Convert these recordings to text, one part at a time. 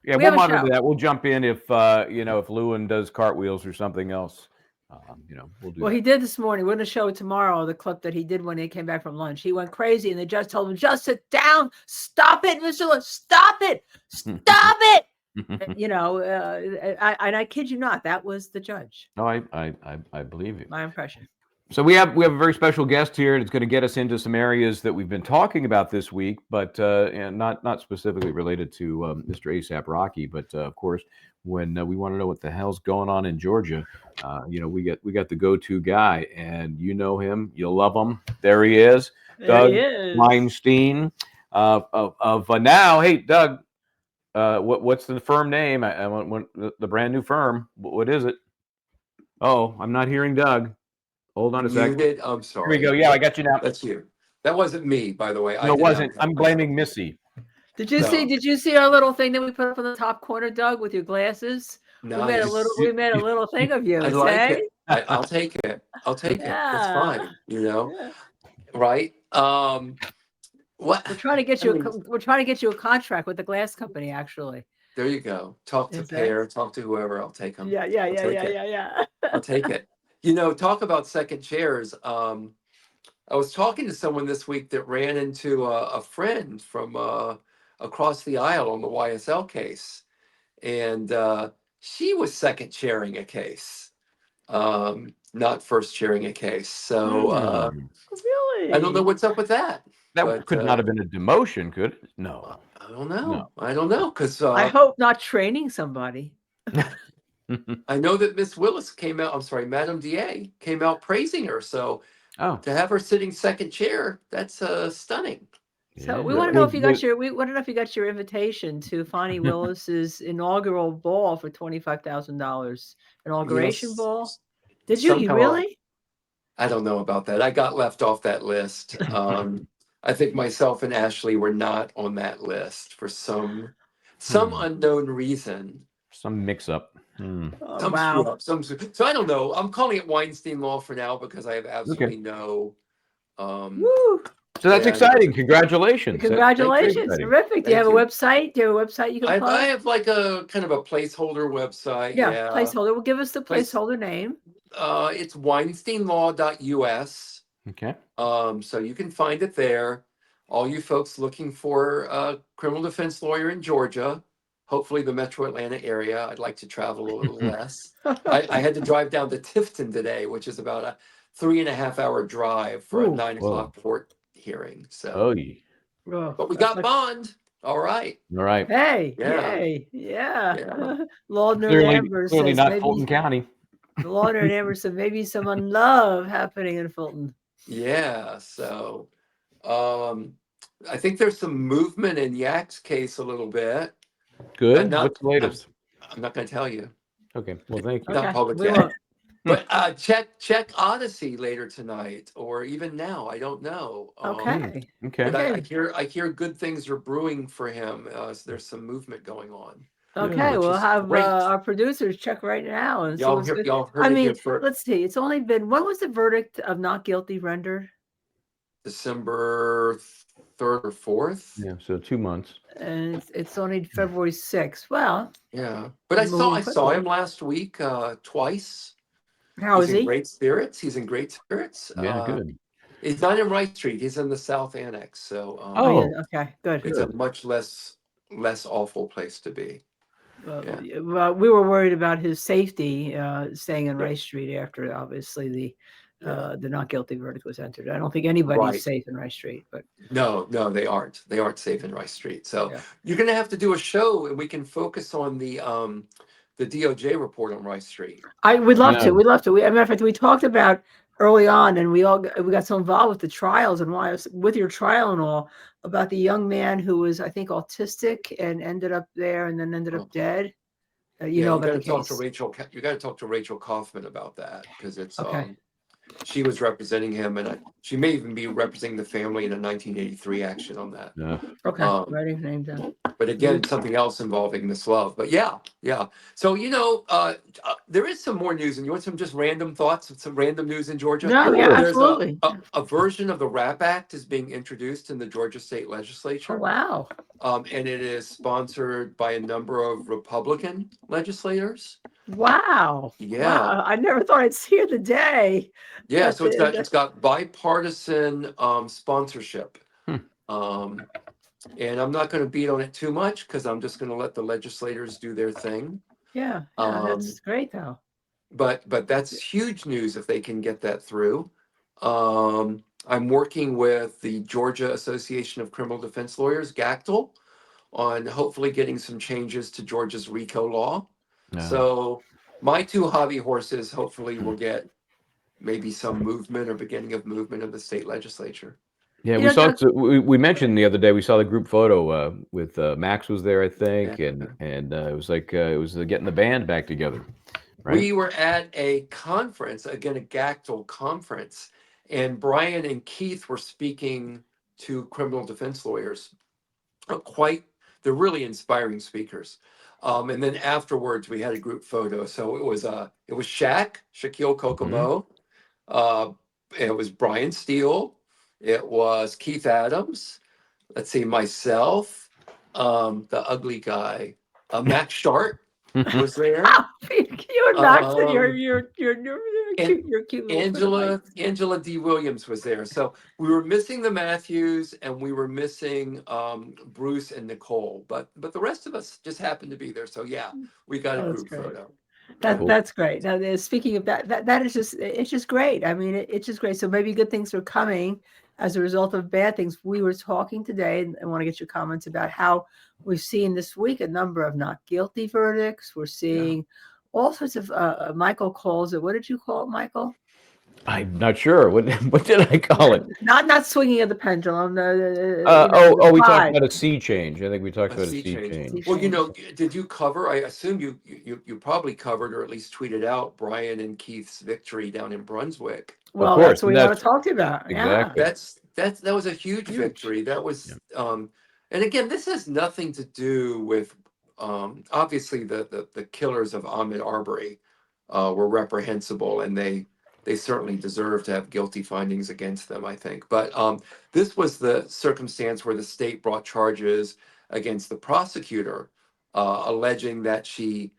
Yeah, We we'll have a monitor show. that. We'll jump in if if Lewin does cartwheels or something else. We'll do Well, that. he did this morning. We're going to show tomorrow the clip that he did when he came back from lunch. He went crazy, and the judge told him, "Just sit down. Stop it, Mr. Lewin. Stop it. Stop it." I kid you not, that was the judge. No, I believe you. My impression. So we have a very special guest here that's going to get us into some areas that we've been talking about this week, but and not specifically related to Mr. ASAP Rocky, but of course, when we want to know what the hell's going on in Georgia, we got the go-to guy, and you know him, you'll love him. There he is, There Doug he is. Weinstein of now. Hey, Doug, what's the firm name? I want the brand new firm. What is it? Oh, I'm not hearing Doug. Hold on a second. Muted. I'm sorry. Here we go. Yeah, I got you now. That's you. That wasn't me, by the way. No, it wasn't. I'm blaming Missy. Did you see our little thing that we put up in the top corner, Doug, with your glasses? Nice. We made a little thing of you. I like it. I'll take it. I'll take it. It's fine. Yeah. Right? What? We're trying to get you. We're trying to get you a contract with the glass company. Actually. There you go. Talk to Pear. Talk to whoever. I'll take them. Yeah. I'll take it. Talk about second chairs. I was talking to someone this week that ran into a friend from across the aisle on the YSL case, and she was second chairing a case, not first chairing a case. So really, I don't know what's up with that. That could not have been a demotion, could it? No. I don't know. No. I don't know, because I hope not training somebody. I know that Miss Willis came out. I'm sorry, Madam DA came out praising her. So to have her sitting second chair, that's stunning. So we want to know if you got your. We want to know if you got your invitation to Fonnie Willis's inaugural ball for $25,000 inauguration ball. Did you really? I don't know about that. I got left off that list. I think myself and Ashley were not on that list for some unknown reason. Some mix-up. Wow. So I don't know. I'm calling it Weinstein Law for now because I have absolutely no. Woo. So that's exciting. Congratulations. Congratulations. Terrific. Do you have a website? Do you have a website you can plug? I have like a kind of a placeholder website. Yeah. Placeholder. Well, give us the placeholder name. It's weinsteinlaw.us. Okay. So you can find it there. All you folks looking for a criminal defense lawyer in Georgia, hopefully the metro Atlanta area. I'd like to travel a little less. I had to drive down to Tifton today, which is about a 3.5-hour drive for a 9 o'clock court hearing. So, but we got bond. All right. Hey, yeah. Laudner and Amber clearly says not maybe, Fulton County. Laudner and Amber said maybe some love happening in Fulton. Yeah. So, I think there's some movement in Yak's case a little bit. Good. What's the latest? I'm not going to tell you. Okay. Well, thank you. Not public yet. But check Odyssey later tonight, or even now. I don't know. Okay. But I hear good things are brewing for him. So there's some movement going on. Okay, we'll have our producers check right now. And y'all heard it here first. Let's see. It's only been, when was the verdict of not guilty rendered? December 3rd or 4th. Yeah, so 2 months. And it's only February 6th. Well, yeah, but I saw him last week twice. How is he? He's in great spirits. Yeah, good. He's not in Wright Street. He's in the South Annex. So okay, good. It's a much less awful place to be. Well, we were worried about his safety staying in Wright Street after obviously the not guilty verdict was entered. I don't think anybody's safe in Wright Street, but no, they aren't. They aren't safe in Wright Street. So you're going to have to do a show, and we can focus on the DOJ report on Wright Street. I would love to. We'd love to. As a matter of fact, we talked about early on, and we got so involved with the trials and with your trial and all, about the young man who was, I think, autistic and ended up there and then ended up dead. You know about the case. You got to talk to Rachel Kaufman about that, because it's she was representing him, and she may even be representing the family in a 1983 action on that. Okay, writing her name down. But again, something else involving Miss Love. But yeah. So there is some more news, and you want some just random thoughts, some random news in Georgia. No, yeah, Sure. There's absolutely. a version of the RAP Act is being introduced in the Georgia State Oh, Legislature, wow. and it is sponsored by a number of Republican legislators. Wow. Yeah, Wow. I never thought I'd see the day. yeah. That So the, it's got bipartisan sponsorship. Hmm. Um, And I'm not going to beat on it too much because I'm just going to let the legislators do their thing. yeah, Um, that's great though. but that's huge news if they can get that through. I'm working with the Georgia Association of Criminal Defense Lawyers, GACTL, on hopefully getting some changes to Georgia's RICO law. So my two hobby horses hopefully will get maybe some movement or beginning of movement of the state legislature. Yeah, You we know, saw. Doug, We mentioned the other day. We saw the group photo with Max was there, I Yeah. think, and it was like it was getting the band back together, right? We were at a conference, again, a GACTL conference, and Brian and Keith were speaking to criminal defense lawyers. They're really inspiring speakers. And then afterwards, we had a group photo. So it was Shaquille Kokomo, uh, it was Brian Steele, it was Keith Adams. Let's see, myself, the ugly guy, Max Sharp was there. you and Max and Um, you're and cute. You're a cute little Angela D. Williams was there. So we were missing the Matthews and we were missing Bruce and Nicole, but the rest of us just happened to be there. So yeah, we got a Oh, that's group great. photo. That Cool. that's great. Now, speaking of that is it's just great. I mean, it's just great. So maybe good things are coming as a result of bad things. We were talking today, and I want to get your comments about how we've seen this week a number of not guilty verdicts. We're seeing all sorts of. Michael calls it. What did you call it, Michael? I'm not sure. What did I call it? Not swinging of the pendulum. We talked Tide. about a sea change. I think we talked A about a sea sea change. change. Well, did you cover? I assume you probably covered or at least tweeted out Brian and Keith's victory down in Brunswick. Well, course, that's what and we want that's to talk to you about. Yeah. exactly. That was a huge Huge. victory. That was and again, this has nothing to do with obviously the killers of Ahmaud Arbery were reprehensible and they certainly deserve to have guilty findings against them, I think. But this was the circumstance where the state brought charges against the prosecutor, alleging that she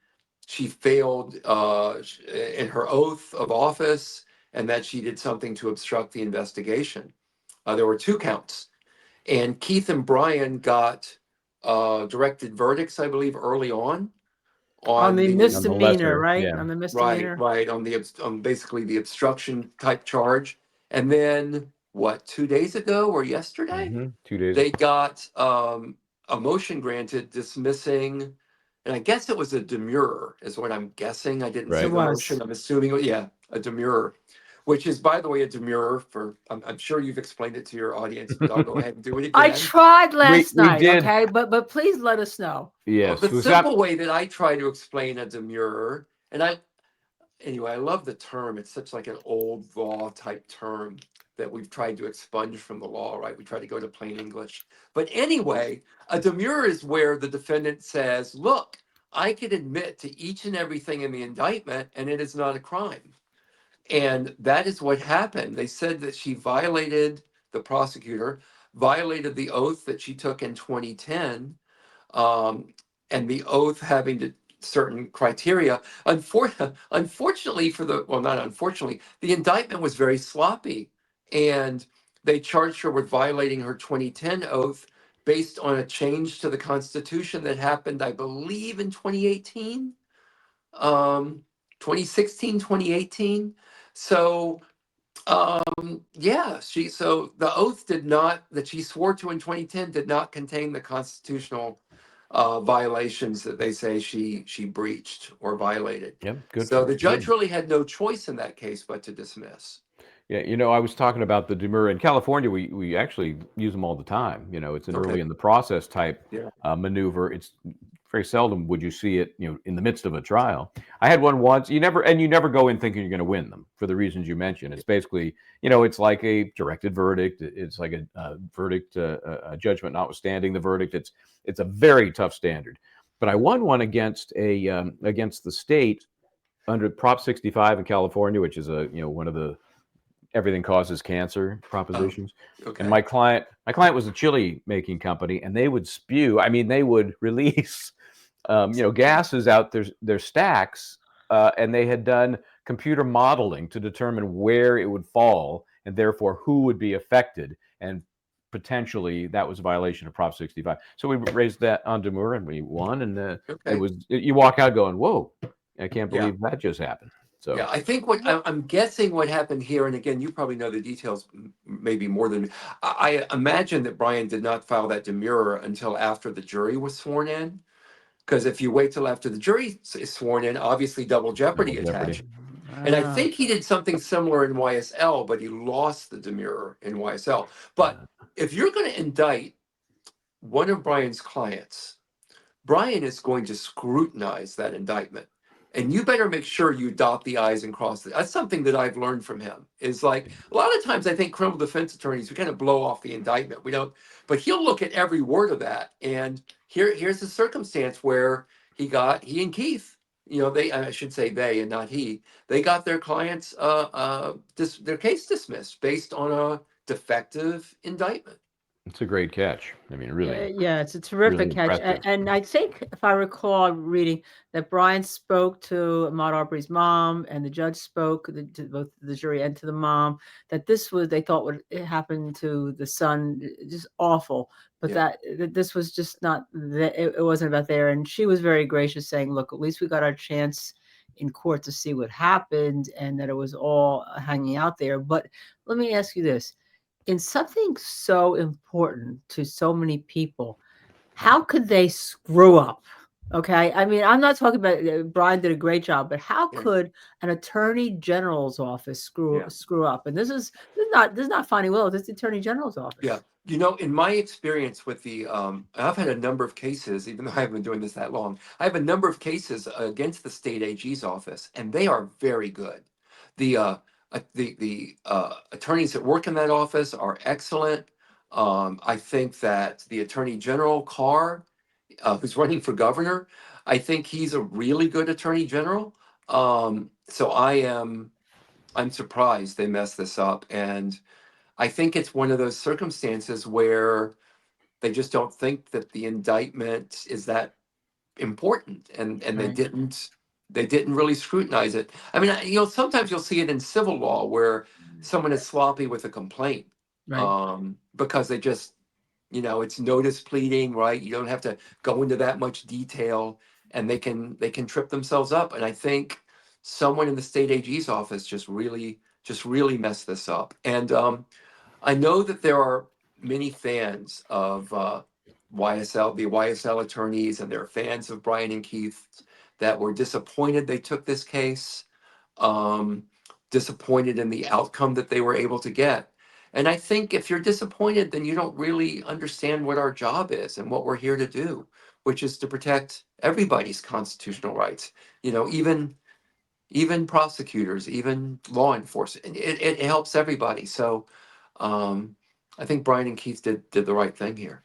failed in her oath of office and that she did something to obstruct the investigation. There were two counts, and Keith and Brian got directed verdicts, I believe, early on On the the misdemeanor, lesser, right? yeah. On the misdemeanor. right on basically the obstruction type charge, and then what 2 days ago or yesterday 2 days. they got a motion granted dismissing, and I guess it was a demurrer is what I'm guessing. I didn't see Right. the It was. motion. I'm assuming a demurrer, which is, by the way, a demurrer for I'm sure you've explained it to your audience, but I'll go ahead and do it again. I tried last we night, did. okay, but please let us know. Yes. The Was simple way that I try to explain a demurrer, and I love the term. It's such like an old law type term that we've tried to expunge from the law, right? We try to go to plain English. But anyway, a demurrer is where the defendant says, look, I could admit to each and everything in the indictment, and it is not a crime. And that is what happened. They said that the prosecutor violated the oath that she took in 2010, and the oath having certain criteria. Unfortunately not unfortunately, the indictment was very sloppy, and they charged her with violating her 2010 oath based on a change to the Constitution that happened, I believe, in 2018, 2016, 2018. So so the oath that she swore to in 2010 did not contain the constitutional violations that they say she breached or violated. Yep. Good. So the judge good. really had no choice in that case but to dismiss. Yeah, I was talking about the demurrer in California. We actually use them all the time. It's an Okay. early in the process type Yeah. maneuver. It's very seldom would you see it, in the midst of a trial. I had one once. You never go in thinking you're going to win them for the reasons you mentioned. It's basically, it's like a directed verdict. It's like a verdict, a judgment notwithstanding the verdict. It's a very tough standard. But I won one against against the state under Prop 65 in California, which is one of the everything causes cancer propositions. Okay. And my client was a chili making company, and they would spew. I mean, they would release, gases out their stacks, and they had done computer modeling to determine where it would fall, and therefore who would be affected, and potentially that was a violation of Prop 65. So we raised that on demur, and we won. And Okay. you walk out going, "Whoa, I can't Yeah. believe that just happened." So Yeah, I think I'm guessing what happened here, and again, you probably know the details maybe more than me. I imagine that Brian did not file that demurrer until after the jury was sworn in. Because if you wait till after the jury is sworn in, obviously double jeopardy Double jeopardy. attaches. And I Ah. think he did something similar in YSL, but he lost the demurrer in YSL. But if you're going to indict one of Brian's clients, Brian is going to scrutinize that indictment. And you better make sure you dot the I's and cross the. That's something that I've learned from him. Is like a lot of times I think criminal defense attorneys, we kind of blow off the indictment. We don't, but he'll look at every word of that. And here's a circumstance where he and Keith, I should say they and not he, they got their clients their case dismissed based on a defective indictment. it's a great catch. I mean, really, Yeah, it's a terrific really catch. impressive. And I think, if I recall reading, that Brian spoke to Ahmaud Arbery's mom, and the judge spoke to both the jury and to the mom, that they thought what happened to the son, just awful, but Yeah. that this was just not, it wasn't about there. And she was very gracious, saying, look, at least we got our chance in court to see what happened, and that it was all hanging out there. But let me ask you this. In something so important to so many people, how could they screw up? Okay. I mean, I'm not talking about Brian did a great job, but how Yeah. could an attorney general's office screw up? And this is not Fonnie Willow, this is the attorney general's office. Yeah. In my experience with I've had a number of cases, even though I haven't been doing this that long, I have a number of cases against the state AG's office, and they are very good. The attorneys that work in that office are excellent. I think that the attorney general, Carr, who's running for governor, I think he's a really good attorney general. So I'm surprised they messed this up, and I think it's one of those circumstances where they just don't think that the indictment is that important, and Right. they didn't really scrutinize it. I mean, sometimes you'll see it in civil law where someone is sloppy with a complaint, Right. because they just, it's notice pleading, right? You don't have to go into that much detail, and they can trip themselves up. And I think someone in the state AG's office just really messed this up. And I know that there are many fans of the YSL attorneys, and they're fans of Brian and Keith that were disappointed they took this case, disappointed in the outcome that they were able to get. And I think if you're disappointed, then you don't really understand what our job is and what we're here to do, which is to protect everybody's constitutional rights. Even prosecutors, even law enforcement. It helps everybody. So I think Brian and Keith did the right thing here.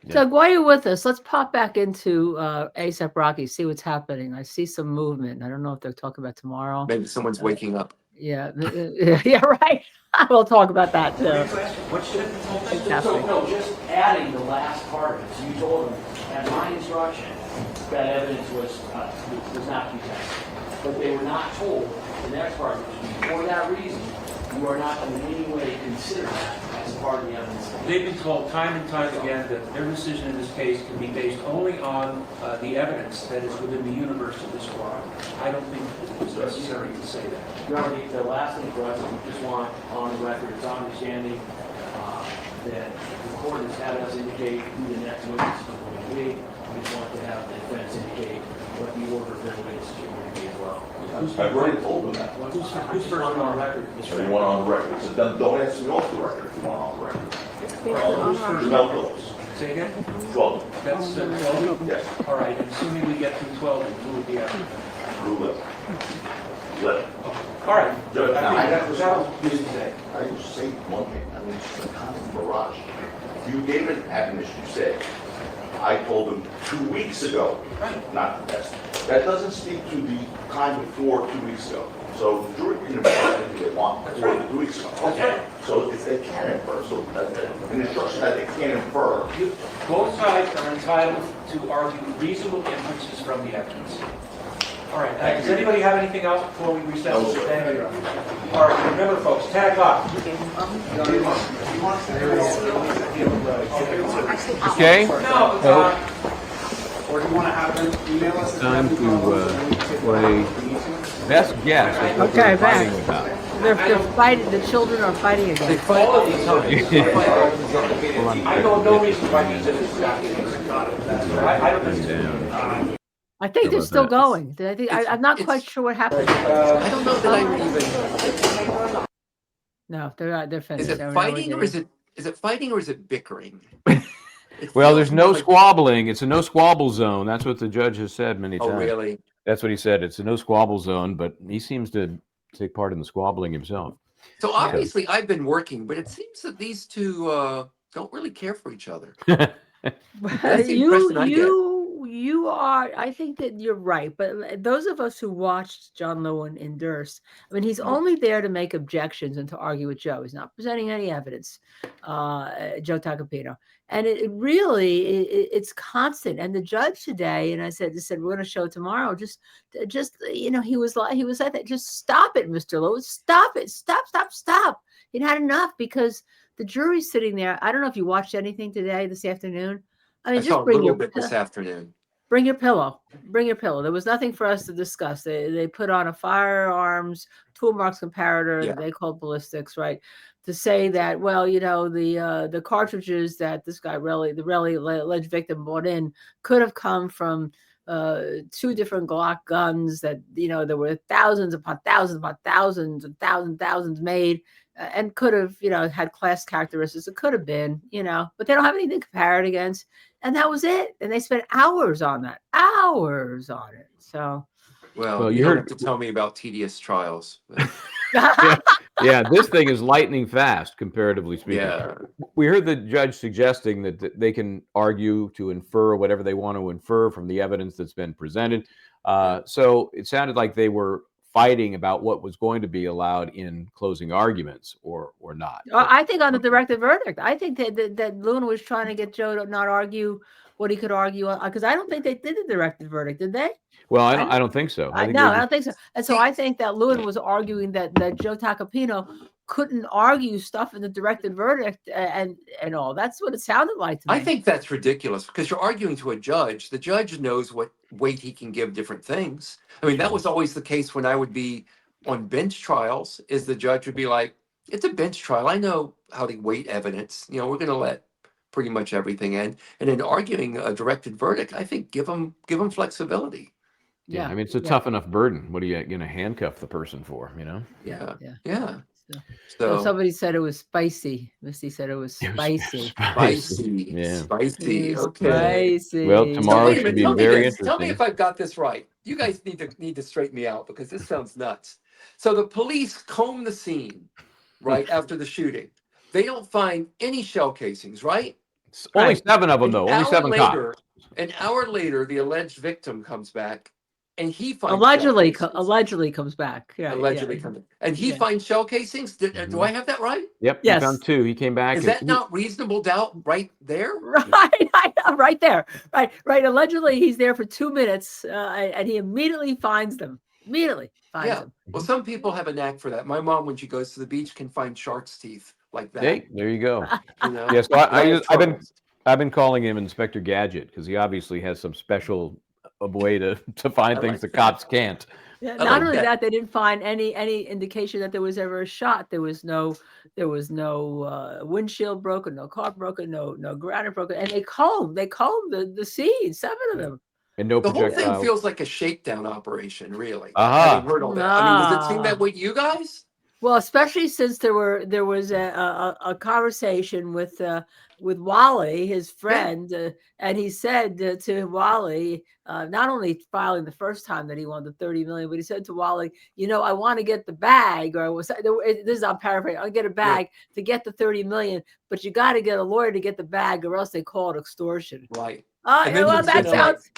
Doug, while you're with us, let's pop back into ASAP Rocky, see what's happening. I see some movement. I don't know if they're talking about tomorrow. Maybe someone's waking up. Yeah, yeah, right. We'll talk about that too. What should Exactly. So, no, just adding the last part of it. So you told them, at my instruction, that evidence was not contested. But they were not told the next part, for that reason, you are not in any way considered that as part of the evidence. They've been told time and time again that their decision in this case can be based only on the evidence that is within the universe of this law. I don't think it's necessary to say that. Your Honor, the last thing for us, we just want on the record, it's our understanding that the court has had us indicate who the next witness is going to be. We just want to have the defense indicate what the order of the witness is going to be as well. I've already told them that. Who's first on our record? They want on the record. So don't ask me off the record if you want on the record. Mel Phillips. Say again? 12. That's 12? Yes. All right, and assuming we get through 12, then who would be after? Rule 11. All right. Judge, I now, think I that have was to all you need to say. I just say one thing. I mean, it's just a constant barrage. You gave an admonition, you said, I told them 2 weeks ago, not to test. That doesn't speak to the time before 2 weeks ago. So the jury can infer anything they want before the 2 weeks ago. Okay. So if they can infer, so an instruction that they can't infer. Both sides are entitled to argue reasonable inferences from the evidence. All right, does anybody have anything else before we recess? No, sir. Thank you. All right, remember folks, 10 o'clock. Okay. No, Or do you want to have them email us? Time to play best guess at what Okay, we're fighting back. about. They're fighting. The children are fighting They again. fight all the time. I know no reason why these are I don't think Down. I think How they're about still that? going. I'm not quite sure what happened. I don't know that I would even. No, they're not. They're finished. Is it They were fighting never or is it fighting or is it bickering? It Well, feels there's more no like- squabbling. It's a no squabble zone. That's what the judge has said many Oh, times. really? That's what he said. It's a no squabble zone, but he seems to take part in the squabbling himself. So obviously, I've been working, but it seems that these two don't really care for each other. That's the impression I get. You are. I think that you're right. But those of us who watched John Lewin in Durst, I mean, he's only there to make objections and to argue with Joe. He's not presenting any evidence, Joe Tacopino. And it really, it's constant. And the judge today, and I said, we're going to show tomorrow. Just he was like that. Just stop it, Mr. Lewis. Stop it. Stop. It had enough because the jury's sitting there. I don't know if you watched anything today, this afternoon. I mean, I just saw a bring little your bit this afternoon. bring your pillow. Bring your pillow. There was nothing for us to discuss. They put on a firearms tool marks comparator Yeah. that they called ballistics, right? To say that, well, the cartridges that this guy the alleged victim brought in could have come from 2 different Glock guns that, there were thousands upon thousands upon thousands and thousands made and could have, had class characteristics. It could have been, but they don't have anything to compare it against. And that was it. And they spent hours on it. So. Well, you you don't heard- have to tell me about tedious trials. Yeah, this thing is lightning fast, comparatively speaking. Yeah. We heard the judge suggesting that they can argue to infer whatever they want to infer from the evidence that's been presented. So it sounded like they were fighting about what was going to be allowed in closing arguments or not. I think on the directed verdict, I think that Lewin was trying to get Joe to not argue what he could argue because I don't think they did the directed verdict, did they? Well, I don't think so. I think no, they I don't think so. And so I think that Lewin was arguing that Joe Tacopino couldn't argue stuff in the directed verdict and all. That's what it sounded like to me. I think that's ridiculous because you're arguing to a judge. The judge knows what weight he can give different things. I mean, that was always the case when I would be on bench trials, is the judge would be like, it's a bench trial. I know how to weight evidence. We're going to let pretty much everything in. And in arguing a directed verdict, I think give them flexibility. Yeah, I mean, it's a tough enough burden. What are you going to handcuff the person for, Yeah. So somebody said it was spicy. Misty said it was spicy. Spicy. Yeah. Spicy. It was Okay. Spicy. Well, So tomorrow wait a should minute, be tell me very this. Tell me interesting. if I've got this right. You guys need to straighten me out because this sounds nuts. So the police comb the scene right after the shooting. They don't find any shell casings, right? Only 7 of them, though. Only 7 cops. An hour later, the alleged victim comes back, and he finds Allegedly comes back. Yeah, allegedly comes back, and he finds shell casings. Do I have that right? Yep. Yes. He found 2. He came back. Is that not reasonable doubt right there? Right, I know, right there. Right. Allegedly, he's there for 2 minutes, and he immediately finds them. Yeah. Well, some people have a knack for that. My mom, when she goes to the beach, can find shark's teeth like that. Hey, there you go. Yes, I've been calling him Inspector Gadget because he obviously has some special way to find things the cops can't. Yeah, I not like only that. that, they didn't find any indication that there was ever a shot. There was no windshield broken, no car broken, no granite broken, and they combed the scene, 7 of them. And no The whole thing projectile. feels like a shakedown operation, really. Aha. Having heard all that. I mean, does it seem that way to you guys? Well, especially since there was a conversation with Wally, his friend, and he said to Wally, not only filing the first time that he wanted the 30 million, but he said to Wally, I want to get the bag, or this is, I'm paraphrasing, I'll get a bag to get the 30 million, but you got to get a lawyer to get the bag, or else they call it extortion. Right. Oh, And then well, he's that gonna, like, sounds.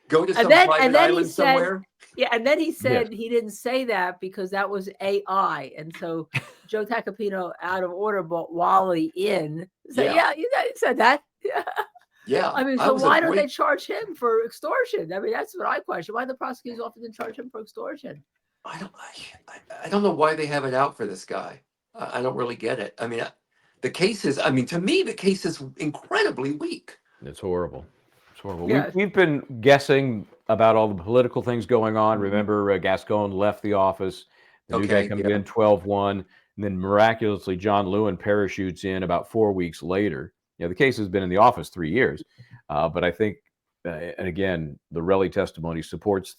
go to And some then private he island said, somewhere. yeah, and then he Yes. said he didn't say that because that was AI, and so Joe Tacopino, out of order, brought Wally in. So Yeah. you said that. Yeah. Yeah. I mean, I so was why a don't they great, charge him for extortion? I mean, that's what I question. Why the prosecutor's office didn't charge him for extortion? I don't know why they have it out for this guy. I don't really get it. I mean, the case is, I mean, to me, the case is incredibly weak. It's horrible. It's horrible. Yeah. We've been guessing about all the political things going on. Remember, Gascon left the office. The new guy Okay, comes yeah. in 12-1, and then miraculously John Lewin parachutes in about 4 weeks later. The case has been in the office 3 years, but I think, and again, the Relly testimony supports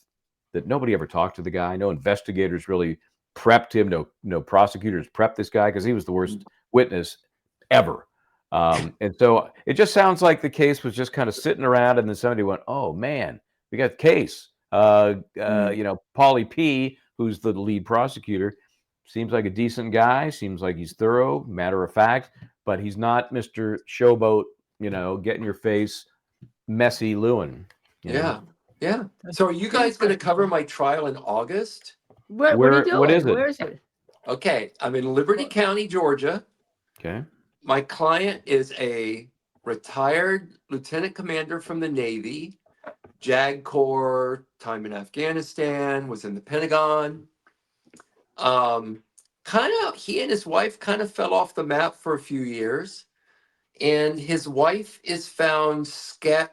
that nobody ever talked to the guy. No investigators really prepped him. No prosecutors prepped this guy because he was the worst witness ever. And so it just sounds like the case was just kind of sitting around, and then somebody went, "Oh man, we got the case." Paulie P, who's the lead prosecutor, seems like a decent guy. Seems like he's thorough, matter of fact, but he's not Mr. Showboat. Get in your face, messy Lewin. Yeah. Yeah. So are you guys going to cover my trial in August? What are you doing? What is it? Where is it? Okay. I'm in Liberty County, Georgia. Okay. My client is a retired lieutenant commander from the Navy, JAG Corps, time in Afghanistan, was in the Pentagon. He and his wife kind of fell off the map for a few years. And his wife is found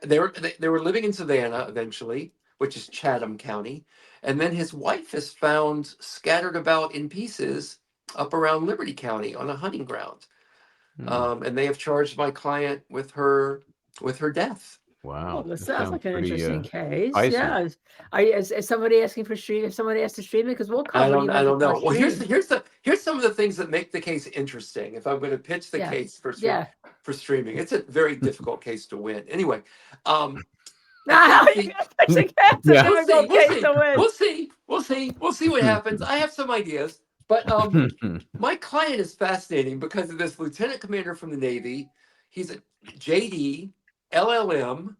they were living in Savannah eventually, which is Chatham County. And then his wife is found scattered about in pieces up around Liberty County on a hunting ground. And they have charged my client with her death. Wow. Well, this That sounds like an pretty, interesting case. spicy. Yeah. Is somebody asking for stream? If somebody has to stream it, because we'll I cover it. don't even if know. it's not Well, streamed. here's some of the things that make the case interesting. If I'm going to pitch the Yeah. case for Yeah. streaming, it's a very difficult case to win. Anyway, Now think you the- got to fix the case. Yeah. It's a difficult case to win. We'll see what happens. I have some ideas, but my client is fascinating because of this lieutenant commander from the Navy. He's a JD, LLM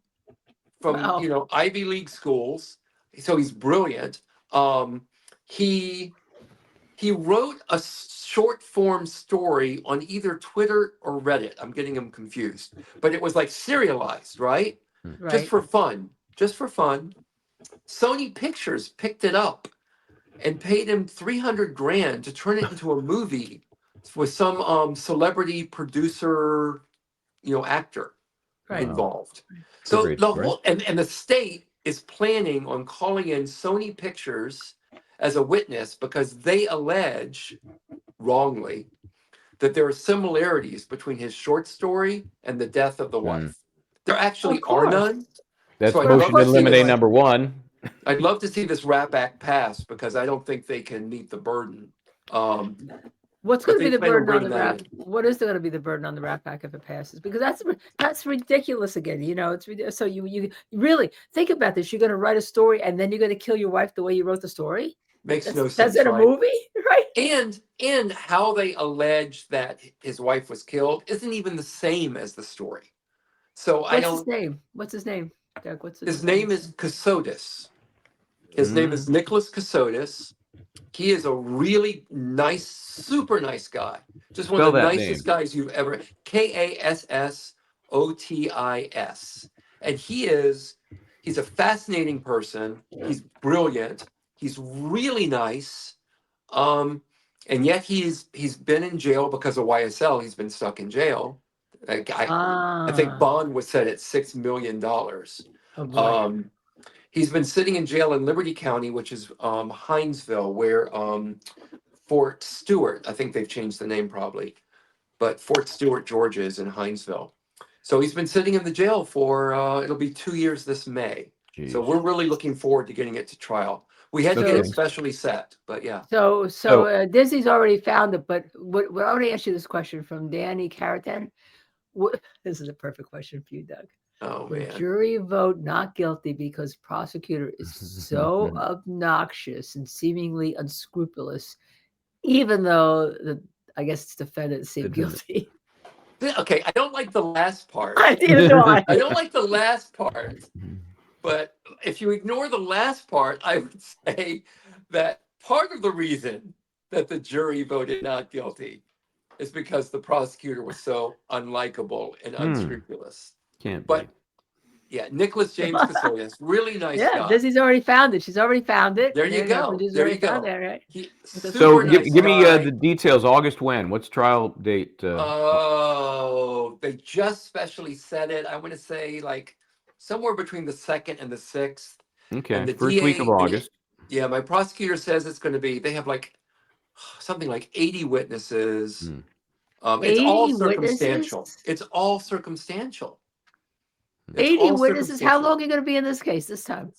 from Wow. Ivy League schools, so he's brilliant. He wrote a short form story on either Twitter or Reddit. I'm getting him confused, but it was like serialized, right? Just Right. for fun. Sony Pictures picked it up and paid him $300,000 to turn it into a movie with some celebrity producer, actor Right. involved. So Agreed, the right? whole and the state is planning on calling in Sony Pictures as a witness because they allege wrongly that there are similarities between his short story and the death of the wife. There actually Of are course. none. That's So I'd But of love motion to to see eliminate this. number one. I'd love to see this RAP Act pass because I don't think they can meet the burden. What's But going to be they the plan on burden on the bringing that rap? What is going to be the burden on the rap pack if it passes? Because that's ridiculous again. It's so you really think about this. You're going to write a story and then you're going to kill your wife the way you wrote the story. Makes no That's sense, in a right? movie, right? And how they allege that his wife was killed isn't even the same as the story. So What's his name? What's his name, Doug? What's his name is Casodis. His name is Nicholas Casodis. He is a really nice, super nice guy. Just one Spell of the that nicest name. guys you've ever. Kassotis. And he's a fascinating person. He's brilliant. He's really nice. And yet he's been in jail because of YSL. He's been stuck in jail. I think bond was set at $6 million. Oh boy. He's been sitting in jail in Liberty County, which is Hinesville, where Fort Stewart, I think they've changed the name probably, but Fort Stewart, Georgia is in Hinesville. So he's been sitting in the jail for, it'll be 2 years this May. So Jeez. we're really looking forward to getting it to trial. We had to get it Okay. specially set, but yeah. So Disney's already found it, but what I want to ask you this question from Danny Caratan. This is a perfect question for you, Doug. Oh The man. jury vote not guilty because prosecutor is so obnoxious and seemingly unscrupulous, even though I guess defendant seemed guilty. Okay, I don't like the last part. Neither do I. I don't like the last part. But if you ignore the last part, I would say that part of the reason that the jury voted not guilty is because the prosecutor was so unlikable and unscrupulous. Can't But be. yeah, Nicholas James Casolius, really nice Yeah, guy. Disney's already found it. She's already found it. There you go. Disney's There already you go. found it, right? So Super give, nice give me guy. the details. August when? What's trial date? Oh, they just specially said it. I want to say like somewhere between the 2nd and the 6th. Okay, And the first week of DA August. Yeah, my prosecutor says it's going to be, they have like something like 80 witnesses. It's all 80 circumstantial. witnesses? It's all circumstantial. It's 80 all witnesses. How circumstantial. long are you going to be in this case this time?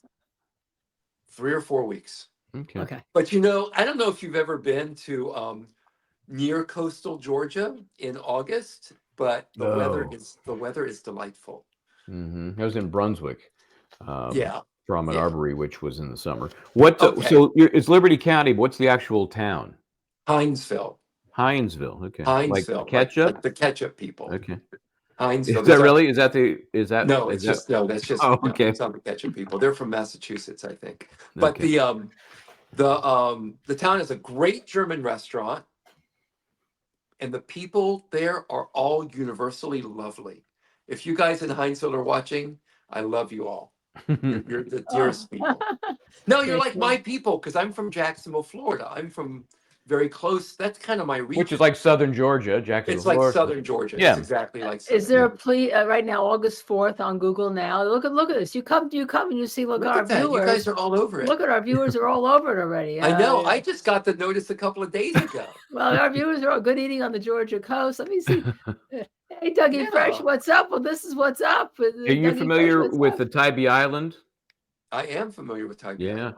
3 or 4 weeks. Okay. Okay. But I don't know if you've ever been to near coastal Georgia in August, but the weather is delightful. I was in Brunswick. Yeah. From an Yeah. Arbery, which was in the summer. What? Okay. So it's Liberty County. But what's the actual town? Hinesville. Hinesville. Okay. Like Hinesville. ketchup. Like the ketchup people. Okay. Hinesville. Is that really? Is that the? Is that? No, is it's that, just no. That's just Oh, no, okay. it's not the ketchup people. They're from Massachusetts, I think. But Okay. the town is a great German restaurant, and the people there are all universally lovely. If you guys in Hinesville are watching, I love you all. You're the dearest people. No, you're like my people because I'm from Jacksonville, Florida. I'm from very close. That's kind of my region. Which is like southern Georgia, Jacksonville. It's like Florida. southern Georgia. Yeah. It's exactly like southern Is there a Georgia. plea right now, August 4th on Google now? Look at this. You come and you see, look at our Look at that. You viewers. guys are all over it. Look at our viewers are all over it already. I know. I just got the notice a couple of days ago. Well, our viewers are all good eating on the Georgia coast. Let me see. Hey, Dougie Yeah. Fresh, what's up? Well, this is what's up. Are you familiar with the Tybee Island? I am familiar with Tybee Yeah. Island.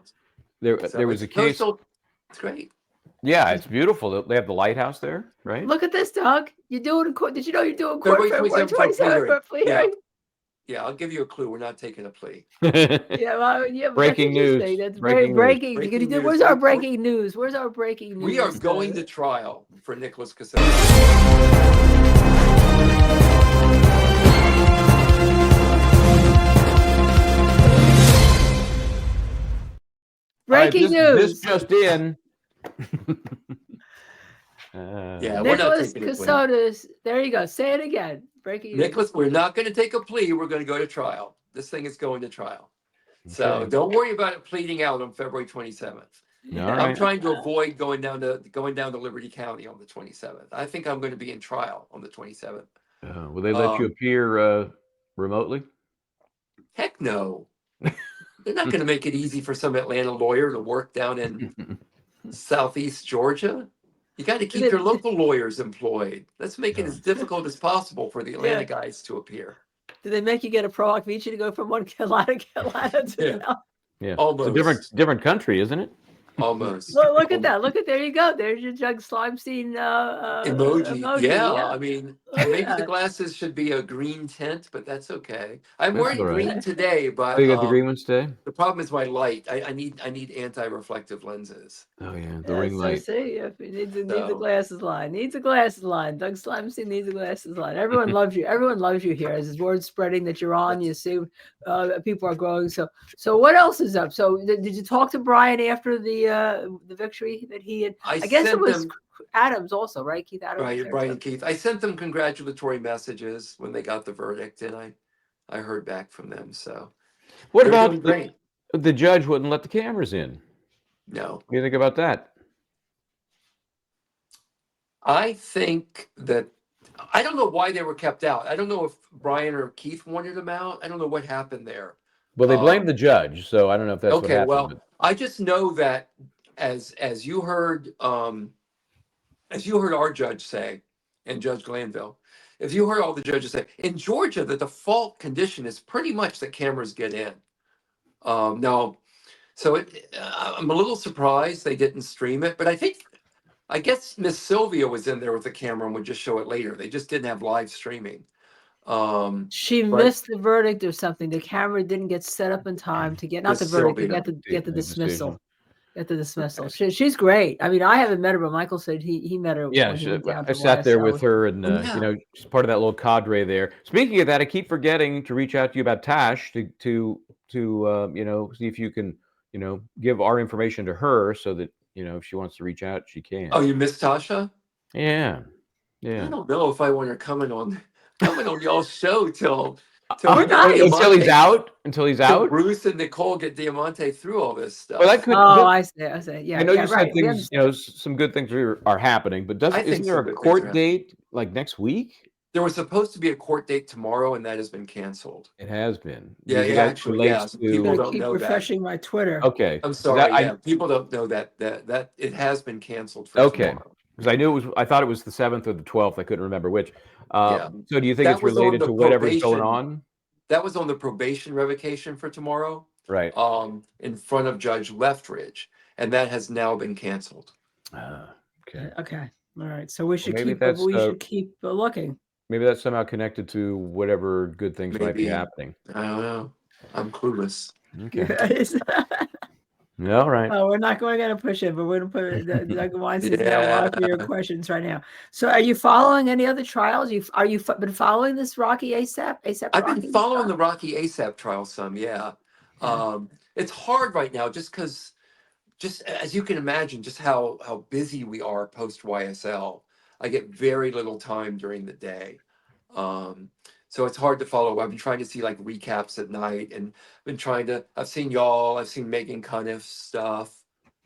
There was a it's case. coastal. It's great. Yeah, it's beautiful. They have the lighthouse there, right? Look at this, Doug. You're doing court. Did you know you're doing court February for 27th for a plea Yeah. hearing? Yeah, I'll give you a clue. We're not taking a plea. Yeah, well, yeah. Breaking news. That's Breaking breaking. news. Breaking. Breaking Where's news. our breaking news? Where's our breaking news? We are going to trial for Nicholas Casella. breaking news. This just in. Yeah, we're not Nicholas taking a plea. Casotis. There you go. Say it again. Breaking news. Nicholas, we're not going to take a plea. We're going to go to trial. This thing is going to trial. So Okay. don't worry about it pleading out on February 27th. All I'm right. trying to avoid going down to Liberty County on the 27th. I think I'm going to be in trial on the 27th. Will they let you appear remotely? Heck no. They're not going to make it easy for some Atlanta lawyer to work down in Southeast Georgia. You got to keep your local lawyers employed. Let's make it as difficult as possible for the Atlanta guys to appear. Did they make you get a pro visa to go from one Carolina to another? Yeah, Almost. It's a different country, isn't it? Almost. Look at that. There you go. There's your Jug Slimestein Emoji. Yeah, I mean, Look at maybe that. the glasses should be a green tint, but that's okay. I'm That's wearing all right. green today, but Oh, you got the green ones today? the problem is my light. I need anti-reflective lenses. Oh yeah, the ring light. So see, if he needs a So- glasses line. Needs a glasses line. Doug Slimestein needs a glasses line. Everyone loves you. Everyone loves you here. As his word spreading that you're on, you see people are growing. So what else is up? So did you talk to Brian after the victory that he had? I guess it sent was them- Adams also, right? Keith Adams. was Right, there Brian too. and Keith. I sent them congratulatory messages when they got the verdict, and I heard back from them. So What they're about doing great? the judge wouldn't let the cameras in? No, What do you think about that? I think that I don't know why they were kept out. I don't know if Brian or Keith wanted them out. I don't know what happened there. Well, they blamed the judge, so I don't know if that's what Okay, happened. well, but- I just know that as you heard our judge say, and Judge Glanville, if you heard all the judges say, in Georgia, the default condition is pretty much that cameras get in. No, so I'm a little surprised they didn't stream it, but I guess Miss Sylvia was in there with the camera and would just show it later. They just didn't have live streaming. She But missed the verdict or something. The camera didn't get set up in time to get, not Miss the verdict, to Sylvia, get the The dismissal. decision. Get the dismissal. She's great. I mean, I haven't met her, but Michael said he met her Yeah, when he went down I to sat there YSL. with her, and Yeah. you know, she's part of that little cadre there. Speaking of that, I keep forgetting to reach out to you about Tash to you know, see if you can, you know, give our information to her so that, you know, if she wants to reach out, she can. oh, you missed Tasha? Yeah, I yeah. don't know if I want her coming on y'all's show till We're not. Until he's Deamonte- out. Until he's till out. Bruce and Nicole get Deamonte through all this stuff. Well, that could. Oh, I see. Yeah, I know yeah, you said right. We things, you know, some good things are happening, but I think isn't there some a good things are court happening. date like next week? There was supposed to be a court date tomorrow, and that has been canceled. It has been. Yeah, Because yeah, that actually, relates yeah. to- People Gonna don't keep know that. refreshing my Twitter. Okay. I'm 'Cause sorry. I- Yeah, people don't know that it has been canceled for Okay. tomorrow. Because I knew it was. I thought it was the 7th or the 12th. I couldn't remember which. Yeah. So do you think That it's was on related the to whatever's going probation. on? That was on the probation revocation for tomorrow, Right. in front of Judge Leftridge, and that has now been canceled. Okay. Okay. All right. So we should maybe keep. that's, We should keep looking. Maybe that's somehow connected to whatever good things might be Maybe. happening. I don't know. I'm clueless. Okay. All right. Oh, we're not going to push it, but we're going to put it. Doug Weinstein's now Yeah. live for your questions right now. So, are you following any other trials? Are you been following this Rocky ASAP? I've Rocky been following trial? the Rocky ASAP trial some, yeah. It's hard right now just because, just as you can imagine, just how busy we are post YSL. I get very little time during the day. So it's hard to follow. I've been trying to see like recaps at night, and I've seen y'all, I've seen Megan Cuniff's stuff.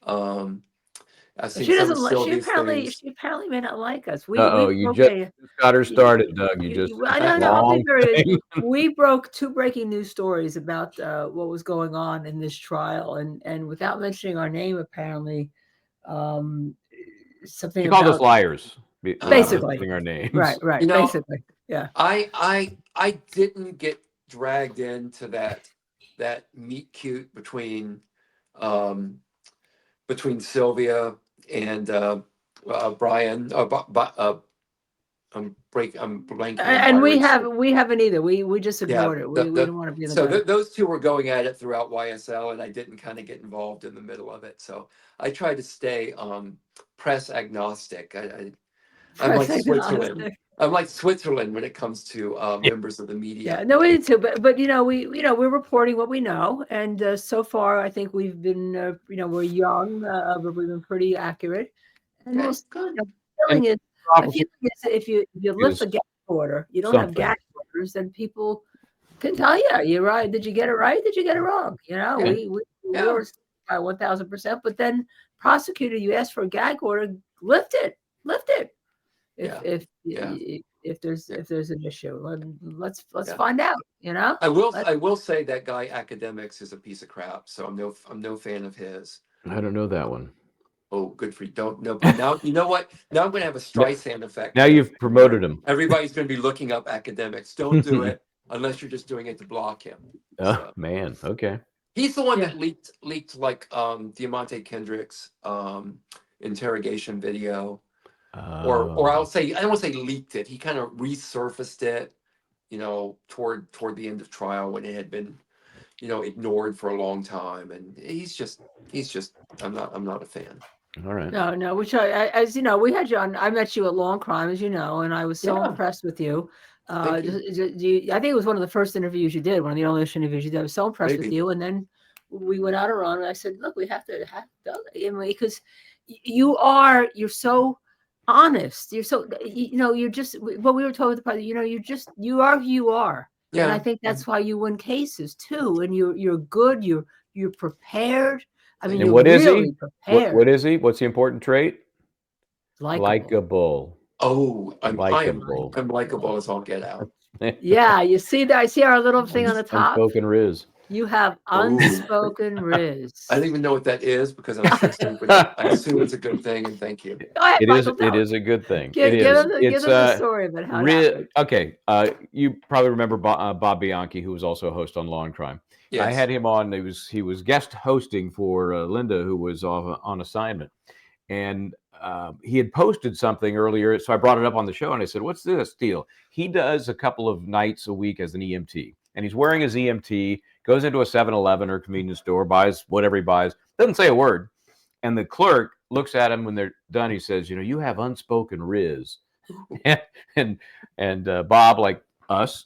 I've seen She some doesn't. of She Sylvia's apparently. things. She apparently may not like us. Uh-oh, We you broke just a. got her started, Doug. You just I know. I'll be long very. time. We broke 2 breaking news stories about what was going on in this trial, and without mentioning our name, apparently, something She called us about liars. Basically. mentioning our names. right, You know, basically, yeah. I didn't get dragged into that meet cute between Sylvia and Brian. I'm blanking. on And we Byron's haven't either. We just Yeah, ignored it. We didn't want to be in the so middle. those two were going at it throughout YSL, and I didn't kind of get involved in the middle of it. So I tried to stay press agnostic. I'm like Press Switzerland. agnostic. I'm like Switzerland when it comes to members of the media. Yeah, no, we need to, but we're reporting what we know, and so far I think we've been, we're young, but we've been pretty accurate, and Okay, we'll. good. Feeling is, my Prophecy feeling is if you lift is the gag order, you don't have something. gag orders, then people can tell you, you're right. Did you get it right? Did you get it wrong? You know, Yeah. we Yeah. were 1,000%, but then prosecutor, you ask for a gag order, lift it. Yeah. If there's an issue, let's Yeah. find out. You know, I will say that guy Academics is a piece of crap. So I'm no fan of his. I don't know that one. Oh, good for you. Don't know. But now you know what? Now I'm going to have a Streisand effect. Now you've promoted him. Everybody's going to be looking up Academics. Don't do it unless you're just doing it to block him. Oh So, man. Okay. he's the one Yeah. that leaked like Deamonte Kendrick's interrogation video, or I don't want to say leaked it. He kind of resurfaced it, toward the end of trial when it had been, ignored for a long time, and he's just I'm not a fan. All right. no. Which as you know, we had you on. I met you at Long Crime, as you know, and I was so Yeah. impressed with you. Thank you. I think it was one of the first interviews you did, one of the only interviews you did. I was so impressed with Maybe. you, and then we went out around, and I said, "Look, we have to because you're so honest. You're so you're just what we were told with the president. You are who you are." Yeah. And I think that's why you win cases too. And you're good. You're prepared. I mean, And you're what is really he? prepared. What is he? What's the important trait? Likeable. Likeable. Oh, I'm Likeable. likable as all get out. Yeah, you see that? I see our little thing on the top. Unspoken Riz. You have Ooh. unspoken riz. I don't even know what that is because I'm so stupid. I assume it's a good thing, and thank you. Go ahead, It is. Michael, tell It us. is a good thing. Give, It give is. them the, give them the story about how it happened. Okay. You probably remember Bob Bianchi, who was also a host on Law and Crime. I Yes. had him on. He was guest hosting for Linda, who was on assignment, and he had posted something earlier. So I brought it up on the show, and I said, "What's this deal?" He does a couple of nights a week as an EMT, and he's wearing his EMT. Goes into a 7-Eleven or convenience store, buys whatever he buys, doesn't say a word. And the clerk looks at him when they're done. He says, "You have unspoken riz." and Bob, like us,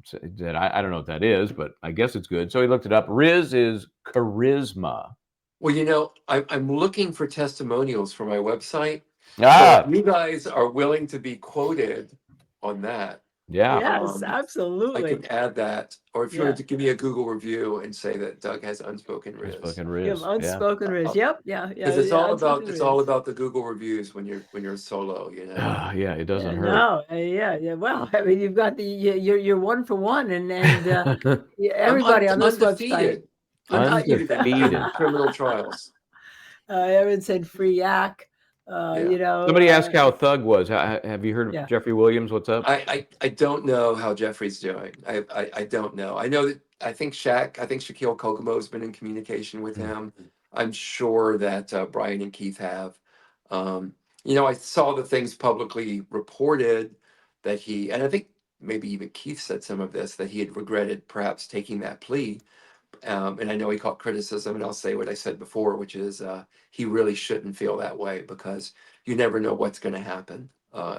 said, I don't know what that is, but I guess it's good. So he looked it up. Riz is charisma. Well, I'm looking for testimonials for my website. So Ah, if you guys are willing to be quoted on that, yeah. Yes, I absolutely. can add that. Or if you Yeah. were to give me a Google review and say that Doug has unspoken riz. Unspoken You riz. have Yeah. unspoken riz. Yep. Yeah. Yeah. Because it's all about unspoken riz. the Google reviews when you're solo, Yeah, it doesn't Yeah, hurt. no, yeah. Well, I mean, you've got you're 1 for 1, and yeah, everybody on this website. undefeated Undefeated. in criminal trials. Everyone said free yak. Yeah. Somebody asked how Thug was. Have you heard of yeah. Jeffrey Williams? What's up? I don't know how Jeffrey's doing. I don't know. I know that I think Shaquille Kokomo has been in communication with him. I'm sure that Brian and Keith have. I saw the things publicly reported that and I think maybe even Keith said some of this, that he had regretted perhaps taking that plea. And I know he caught criticism, and I'll say what I said before, which is he really shouldn't feel that way because you never know what's going to happen